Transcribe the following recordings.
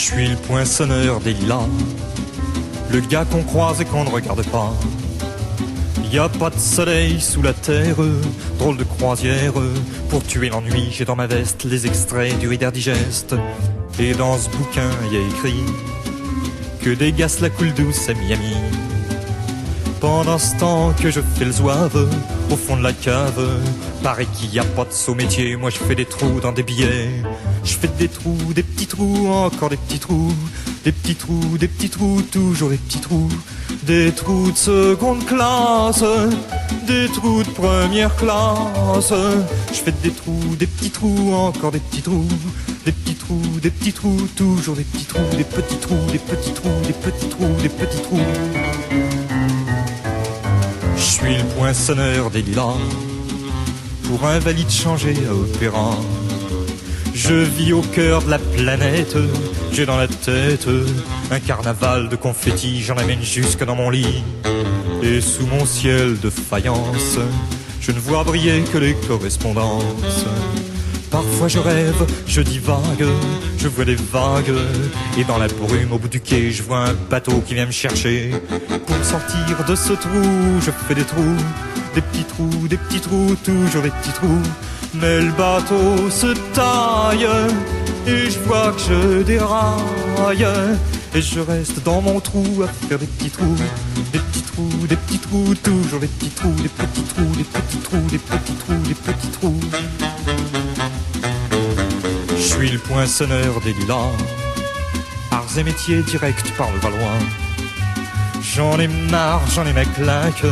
suis le poinçonneur des lilas, le gars qu'on croise et qu'on ne regarde pas. Y a pas de soleil sous la terre, drôle de croisière. Pour tuer l'ennui, j'ai dans ma veste les extraits du Reader Digest. Et dans ce bouquin, y a écrit que des gars la coule douce à Miami. Pendant ce temps que je fais le zouave au fond de la cave, paraît qu'il y a pas de saut métier. Moi je fais des trous dans des billets. Je fais des trous, des petits trous, encore des petits trous. Des petits trous, des petits trous, toujours des petits trous. Des trous de seconde classe, des trous de première classe. Je fais des trous, des petits trous, encore des petits trous. Des petits trous, des petits trous, toujours des petits trous. Des petits trous, des petits trous, des petits trous, des petits trous. Je suis le poinçonneur des lilas, pour un valide changé à opéra. Je vis au cœur de la planète, j'ai dans la tête un carnaval de confettis, j'en amène jusque dans mon lit. Et sous mon ciel de faïence, je ne vois briller que les correspondances. Parfois je rêve, je divague, je vois des vagues. Et dans la brume au bout du quai, je vois un bateau qui vient me chercher. Pour me sortir de ce trou, je fais des trous. Des petits trous, des petits trous, toujours des petits trous. Mais le bateau se taille et je vois que je déraille. Et je reste dans mon trou à faire des petits trous. Des petits trous, des petits trous, toujours des petits trous. Des petits trous, des petits trous, des petits trous, des petits trous. Je suis le poinçonneur des lilas, arts et métiers directs par le Valois. J'en ai marre, j'en ai ma claque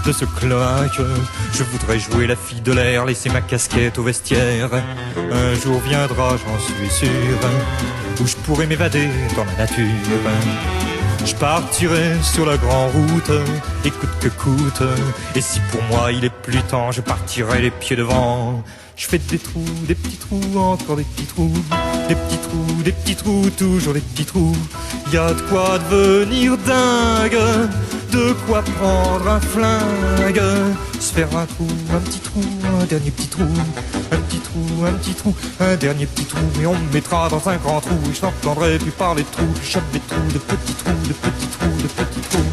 de ce cloaque. Je voudrais jouer la fille de l'air, laisser ma casquette au vestiaire. Un jour viendra, j'en suis sûr, où je pourrai m'évader dans la nature. Je partirai sur la grande route, et coûte que coûte. Et si pour moi il est plus temps, je partirai les pieds devant. Je fais des trous, des petits trous, encore des petits trous. Des petits trous, des petits trous, toujours des petits trous. Y a de quoi devenir dingue, de quoi prendre un flingue. Se faire un trou, un petit trou, un dernier petit trou. Un petit trou, un petit trou, un dernier petit trou. Et on me mettra dans un grand trou, et je n'entendrai plus parler de trous. Je chope des trous, de petits trous, de petits trous, de petits trous.